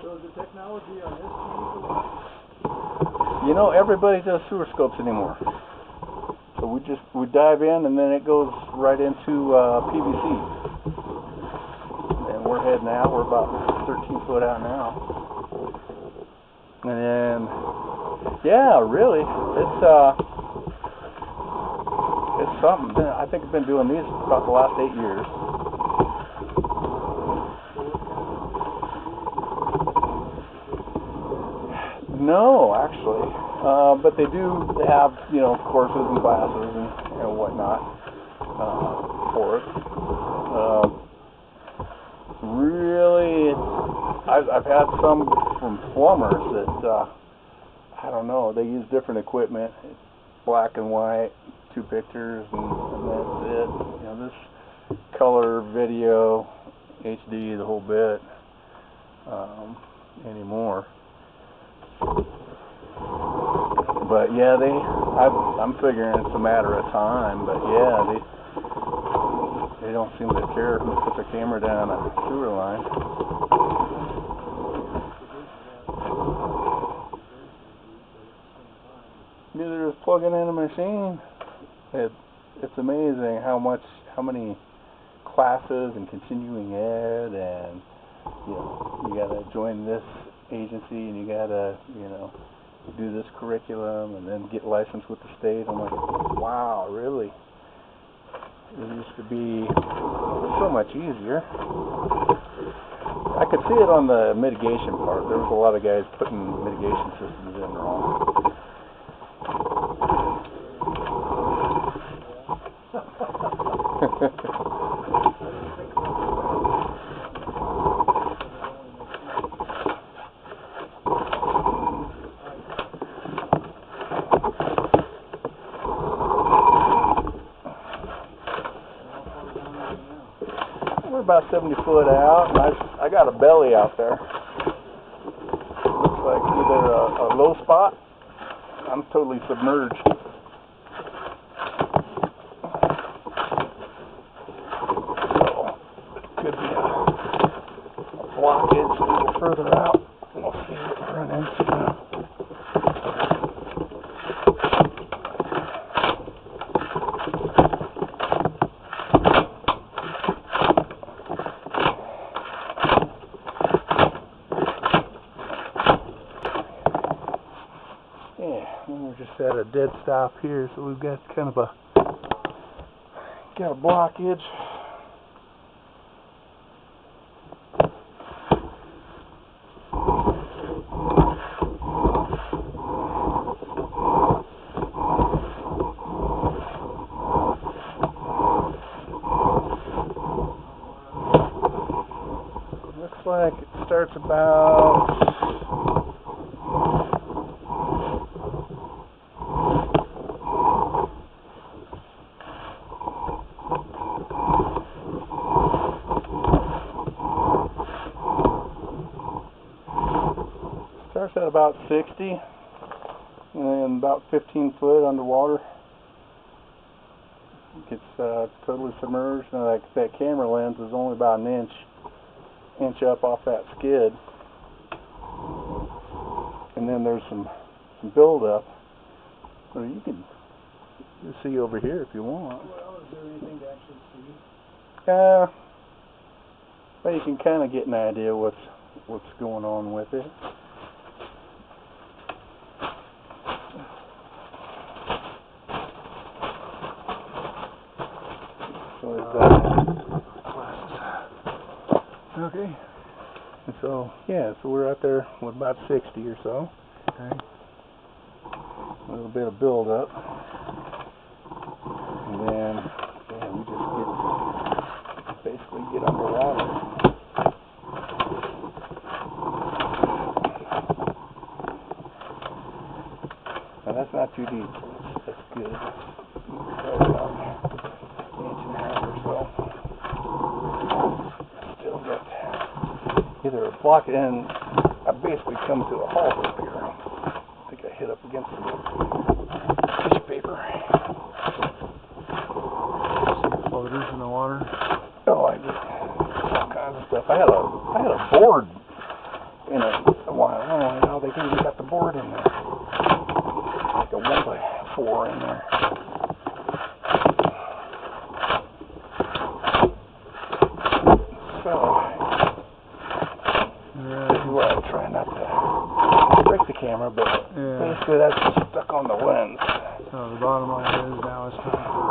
So is the technology on this changed a lot? You know, everybody does sewer scopes anymore. So we dive in and then it goes right into PVC. And we're heading out. We're about 13 foot out now. And then, yeah, really, it's something. I think I've been doing these about the last 8 years. No, actually, but they have, you know, courses and classes and whatnot for it. Really, I've had some from plumbers that I don't know. They use different equipment, black and white, 2 pictures, and that's it. You know, this color, video, HD, the whole bit anymore. But yeah, I'm figuring it's a matter of time. But yeah, they don't seem to care who puts a camera down a sewer line. Neither is plugging in a machine. It's amazing how many classes and continuing ed, and you know, you gotta join this agency and you gotta, you know, do this curriculum and then get licensed with the state. I'm like, wow, really? It used to be so much easier. I could see it on the mitigation part. There was a lot of guys putting mitigation systems in wrong. We're about 70 foot out, and I got a belly out there. Looks like either a low spot. I'm totally submerged. So it could be a blockage a little further out. We'll see what we run into. We're just at a dead stop here, so we've got kind of a blockage. Looks like it starts about at about 60 and about 15 foot underwater. It's totally submerged, and that camera lens is only about an inch up off that skid, and then there's some buildup. So you can see over here if you want. Well, is there anything to actually see? Well, you can kind of get an idea what's going on with it. Okay, and so yeah, so we're out there with about 60 or so. Okay, a little bit of build up, and then yeah, we just basically get underwater. Now that's not too deep. That's good. Right about an inch and a half or so. Either a block, and I basically come to a halt up here. I think I hit up against the tissue paper. water? Oh, I did all kinds of stuff. I had a board in it a while. I don't know how they even got the board in there. Like a 1x4 in there. So, this is where I try not to break the camera, but basically that's just stuck on the lens. So the bottom line is now it's time for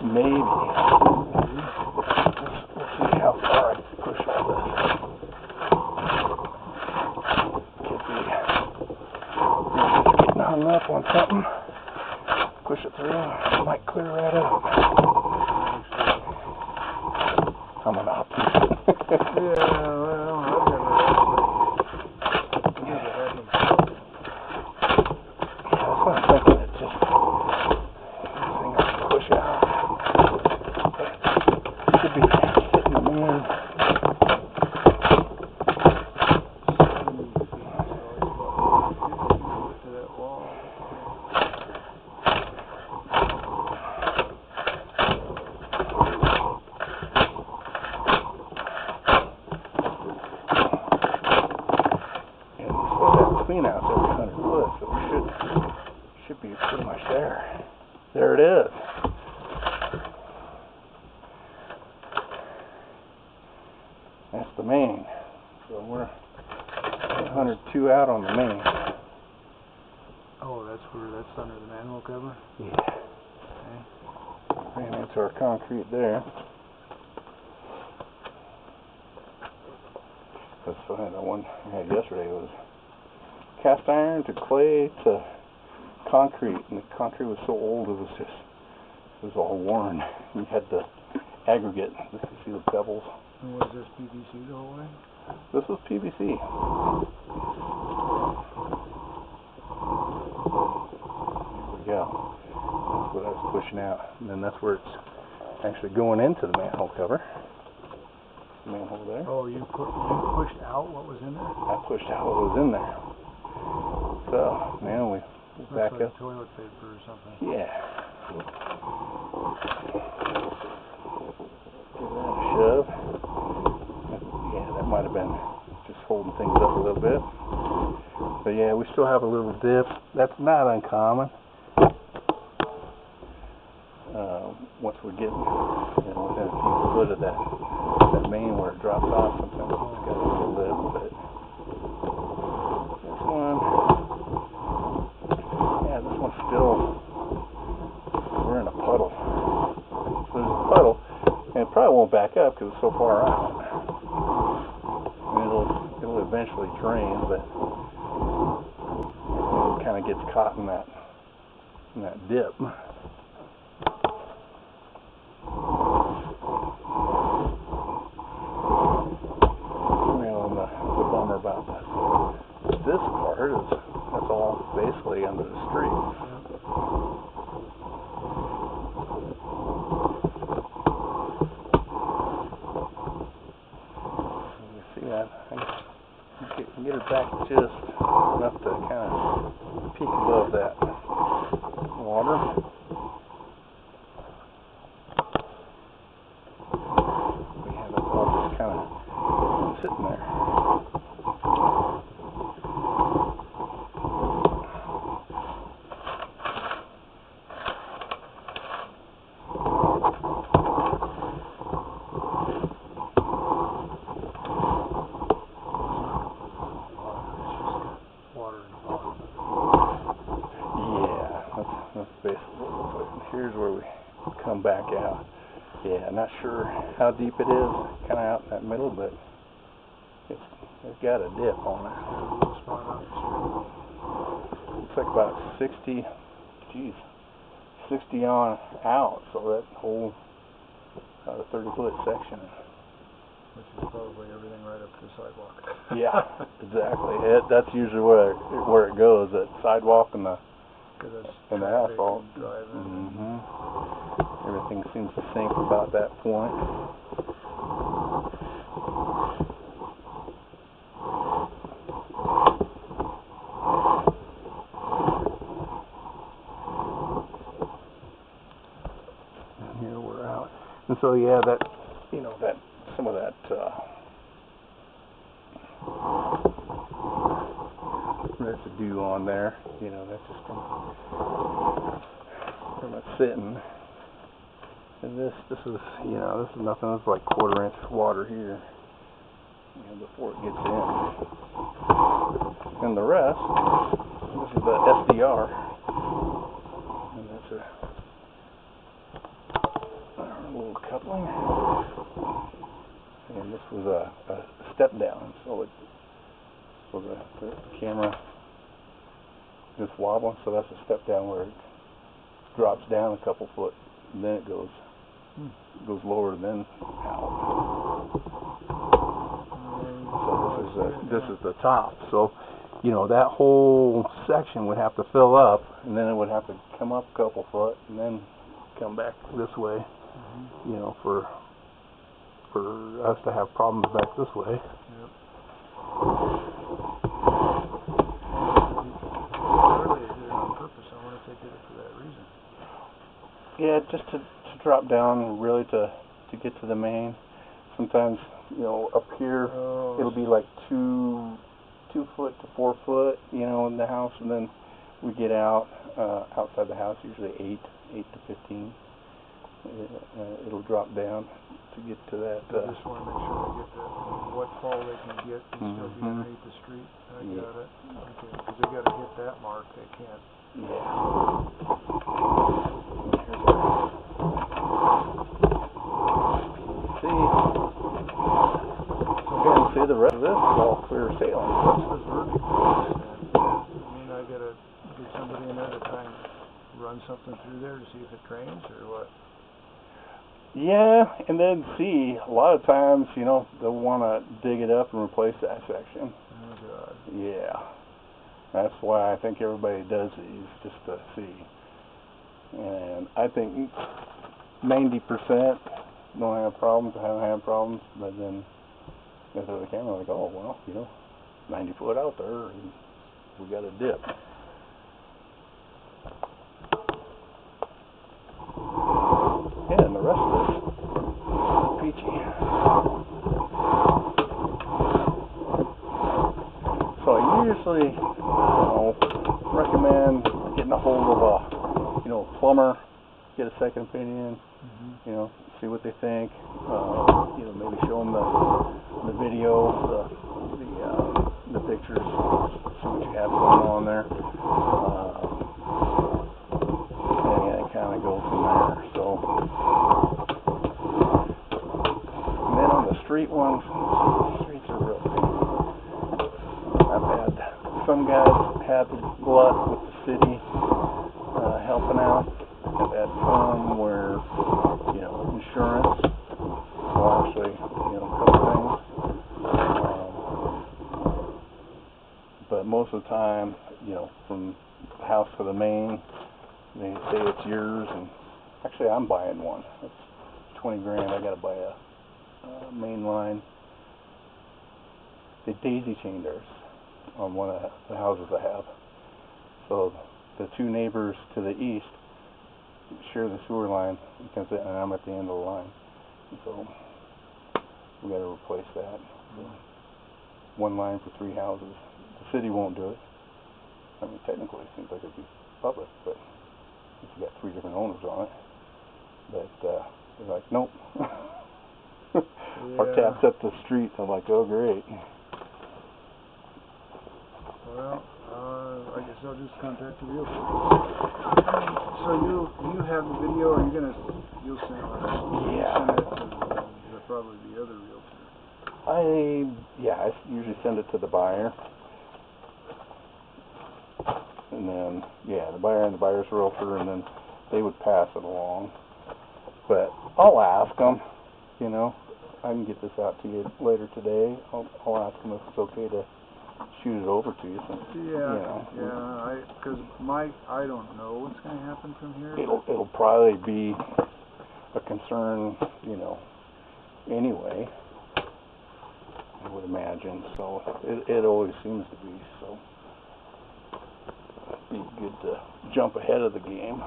maybe. We'll see how far I can push all this. Getting hung up on something. Push it through. It might clear right up. I'm an optimist. yeah, well, I've never had any trouble. Yeah, that's what I'm thinking. It's just this thing I can push out. But it should be hitting the moon. To that wall. Clean out every 100 foot, so we should be pretty much there. There it is. That's the main. So we're 102 out on the main. Oh, that's under the manhole cover? Yeah. Okay. Ran into our concrete there. That's funny, the one we had yesterday was cast iron to clay to concrete, and the concrete was so old it was all worn. You had the aggregate. You see the pebbles. And was this PVC the whole way? This was PVC. Here we go. That's what I was pushing out, and then that's where it's actually going into the manhole cover. The manhole there. Oh, you pushed out what was in there? I pushed out what was in there. So now we'll back like up. Toilet paper or something. Yeah. Give that a shove. Yeah, that might have been just holding things up a little bit. But yeah, we still have a little dip. That's not uncommon. Once we're getting, within a few foot of that main where it drops off, sometimes it's got a little lip. But this one. Yeah, this one's still, we're in a puddle. So there's a puddle, and it probably won't back up because it's so far out. And it'll eventually drain, but it kind of gets caught in that dip. Well, the bummer about this part is that's all basically under the street. You see that? I can get it back just enough to kind of peek above that water. Yeah, that's all just kind of sitting there. That's basically what we're putting. Here's where we come back out. Yeah, not sure how deep it is, kind of out in that middle, but it's got a dip on it. Looks like about 60 on out, so that whole 30-foot section. Which is probably everything right up to the sidewalk. Yeah, exactly. That's usually where it goes, that sidewalk and the asphalt. Mm-hmm. Everything seems to sink about that point. So yeah, that, you know, that some of that residue on there, you know, that's just from it sitting. And this is, you know, this is nothing. It's like 1/4 inch water here, you know, before it gets in. And the rest, this is the SDR, and that's a little coupling. And this was a step down, so the camera is wobbling, so that's a step down where it drops down a couple foot, and then it goes lower, and then out. So this is the top. So, you know, that whole section would have to fill up, and then it would have to come up a couple foot, and then come back this way. You know, for us to have problems back this way. Yep. On purpose. I wonder if they did it for that reason. Yeah, just to drop down, really to get to the main. Sometimes, you know, up here it'll be like 2 foot to 4 foot, you know, in the house, and then we get out outside the house, usually 8 to 15. It'll drop down to get to that. I just want to make sure they get that, what fall they can get and still be underneath the street. I got it. Okay, because they got to hit that mark. They can't. Yeah. See the rest of this is all clear sailing. What's this verbiage? I mean, I got to get somebody in there to try and run something through there to see if it drains or what? Yeah, and then see, a lot of times, you know, they'll want to dig it up and replace that section. Oh, God. Yeah. That's why I think everybody does these, just to see. And I think 90% don't have problems, haven't had problems, but then they throw the camera like, oh, well, you know, 90 foot out there, and we got a dip. Yeah, and the rest of it is peachy. So I usually, you know, recommend getting a hold of a, you know, plumber, get a second opinion, you know, see what they think, you know, maybe show them the video, the pictures, see what you have going on there, and kind of go from there. So, and then on the street ones, streets are real big. I've had some guys have luck with the city helping out. I've had some where, you know, insurance, well, actually, you know, a couple things. But most of the time, you know, from the house to the main, they say it's yours, and actually I'm buying one. It's 20 grand. I got to buy a main line. They daisy chained theirs on one of the houses I have. So the two neighbors to the east share the sewer line, and I'm at the end of the line. So we got to replace that. So one line for 3 houses. The city won't do it. I mean, technically it seems like it'd be public, but if you got 3 different owners on it. But they're like, nope. Our tap's up the street. I'm like, oh, great. Well, I guess I'll just contact the realtor. So you have the video, or you'll send it? Yeah. Send it to probably the other realtor. I usually send it to the buyer. And then, yeah, the buyer and the buyer's realtor, and then they would pass it along. But I'll ask them, you know, I can get this out to you later today. I'll ask them if it's okay to shoot it over to you. So, because I don't know what's going to happen from here. It'll probably be a concern, you know, anyway, I would imagine. So it always seems to be. So it'd be good to jump ahead of the game.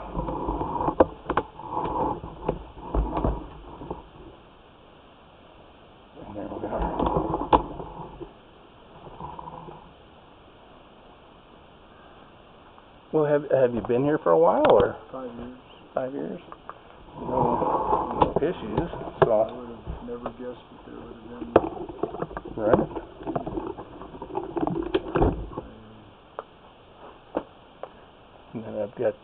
Well, have you been here for a while, or 5 years. 5 years? No issues. So I would have never guessed that there would have been. right. And then I've got